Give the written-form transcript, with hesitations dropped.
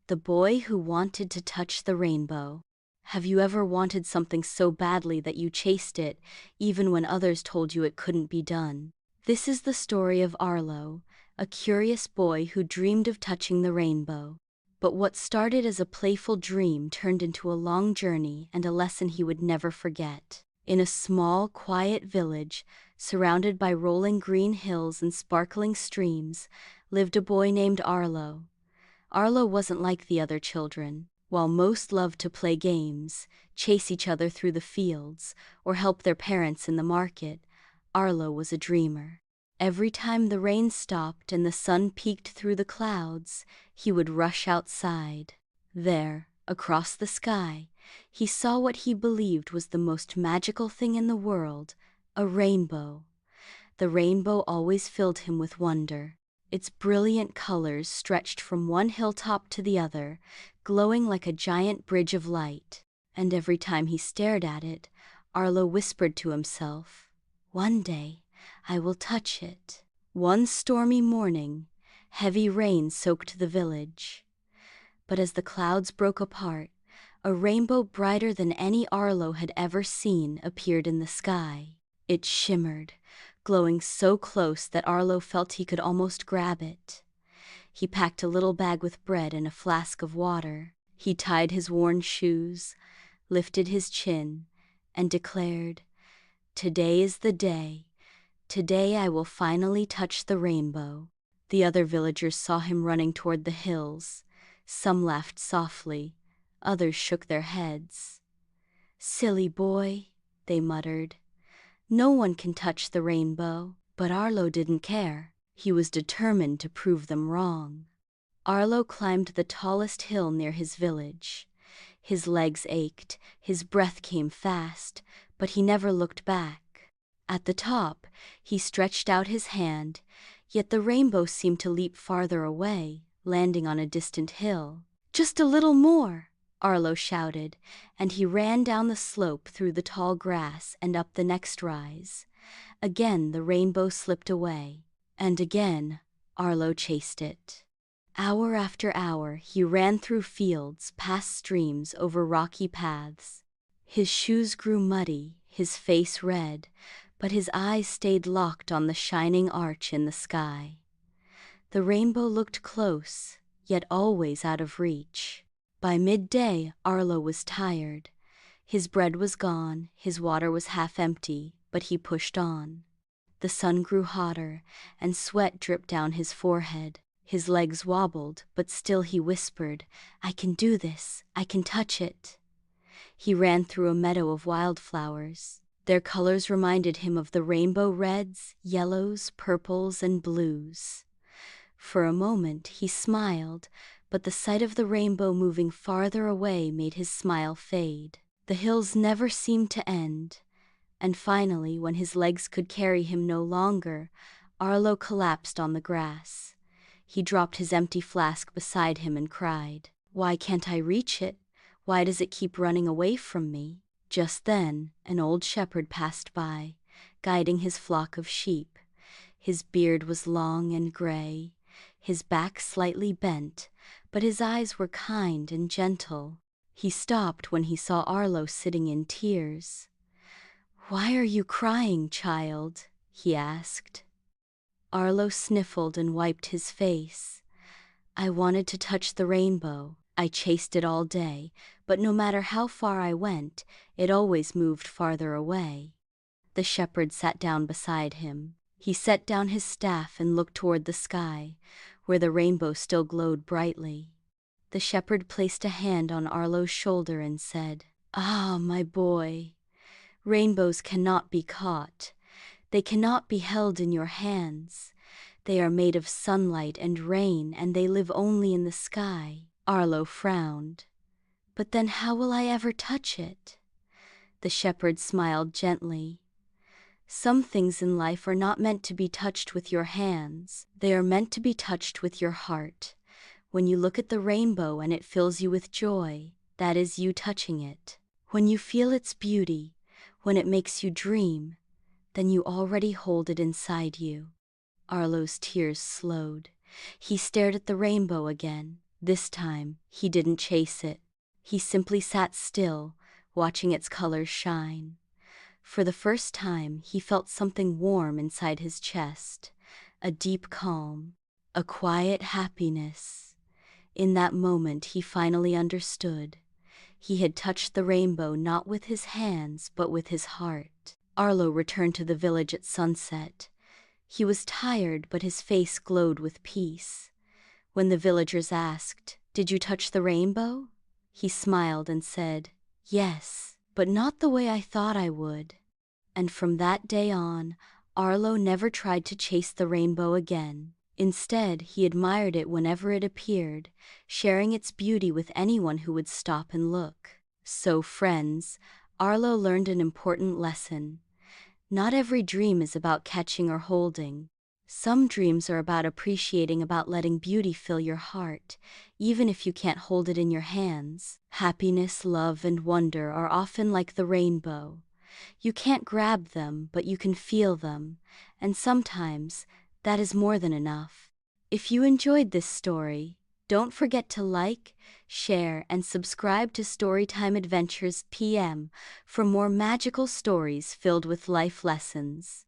The boy who wanted to touch the rainbow. Have you ever wanted something so badly that you chased it, even when others told you it couldn't be done? This is the story of Arlo, a curious boy who dreamed of touching the rainbow. But what started as a playful dream turned into a long journey and a lesson he would never forget. In a small, quiet village, surrounded by rolling green hills and sparkling streams, lived a boy named Arlo. Arlo wasn't like the other children. While most loved to play games, chase each other through the fields, or help their parents in the market, Arlo was a dreamer. Every time the rain stopped and the sun peeked through the clouds, he would rush outside. There, across the sky, he saw what he believed was the most magical thing in the world, a rainbow. The rainbow always filled him with wonder. Its brilliant colors stretched from one hilltop to the other, glowing like a giant bridge of light. And every time he stared at it, Arlo whispered to himself, "One day, I will touch it." One stormy morning, heavy rain soaked the village. But as the clouds broke apart, a rainbow brighter than any Arlo had ever seen appeared in the sky. It shimmered, glowing so close that Arlo felt he could almost grab it. He packed a little bag with bread and a flask of water. He tied his worn shoes, lifted his chin, and declared, "Today is the day. Today I will finally touch the rainbow." The other villagers saw him running toward the hills. Some laughed softly, others shook their heads. "Silly boy," they muttered. "No one can touch the rainbow." But Arlo didn't care. He was determined to prove them wrong. Arlo climbed the tallest hill near his village. His legs ached, his breath came fast, but he never looked back. At the top, he stretched out his hand, yet the rainbow seemed to leap farther away, landing on a distant hill. "Just a little more!" Arlo shouted, and he ran down the slope through the tall grass and up the next rise. Again the rainbow slipped away, and again Arlo chased it. Hour after hour he ran through fields, past streams, over rocky paths. His shoes grew muddy, his face red, but his eyes stayed locked on the shining arch in the sky. The rainbow looked close, yet always out of reach. By midday, Arlo was tired. His bread was gone, his water was half empty, but he pushed on. The sun grew hotter, and sweat dripped down his forehead. His legs wobbled, but still he whispered, "I can do this, I can touch it." He ran through a meadow of wildflowers. Their colors reminded him of the rainbow reds, yellows, purples, and blues. For a moment he smiled, but the sight of the rainbow moving farther away made his smile fade. The hills never seemed to end, and finally, when his legs could carry him no longer, Arlo collapsed on the grass. He dropped his empty flask beside him and cried, "Why can't I reach it? Why does it keep running away from me?" Just then, an old shepherd passed by, guiding his flock of sheep. His beard was long and gray, his back slightly bent, but his eyes were kind and gentle. He stopped when he saw Arlo sitting in tears. "Why are you crying, child?" he asked. Arlo sniffled and wiped his face. "I wanted to touch the rainbow. I chased it all day, but no matter how far I went, it always moved farther away." The shepherd sat down beside him. He set down his staff and looked toward the sky, where the rainbow still glowed brightly. The shepherd placed a hand on Arlo's shoulder and said, "Ah, my boy, rainbows cannot be caught. They cannot be held in your hands. They are made of sunlight and rain, and they live only in the sky." Arlo frowned. "But then how will I ever touch it?" The shepherd smiled gently. "Some things in life are not meant to be touched with your hands. They are meant to be touched with your heart. When you look at the rainbow and it fills you with joy, that is you touching it. When you feel its beauty, when it makes you dream, then you already hold it inside you." Arlo's tears slowed. He stared at the rainbow again, This time, he didn't chase it. He simply sat still, watching its colors shine. For the first time, he felt something warm inside his chest, a deep calm, a quiet happiness. In that moment, he finally understood. He had touched the rainbow not with his hands, but with his heart. Arlo returned to the village at sunset. He was tired, but his face glowed with peace. When the villagers asked, "Did you touch the rainbow?" he smiled and said, "Yes, but not the way I thought I would." And from that day on, Arlo never tried to chase the rainbow again. Instead, he admired it whenever it appeared, sharing its beauty with anyone who would stop and look. So, friends, Arlo learned an important lesson. Not every dream is about catching or holding. Some dreams are about appreciating, about letting beauty fill your heart, even if you can't hold it in your hands. Happiness, love, and wonder are often like the rainbow. You can't grab them, but you can feel them, and sometimes that is more than enough. If you enjoyed this story, don't forget to like, share, and subscribe to Storytime Adventures PM for more magical stories filled with life lessons.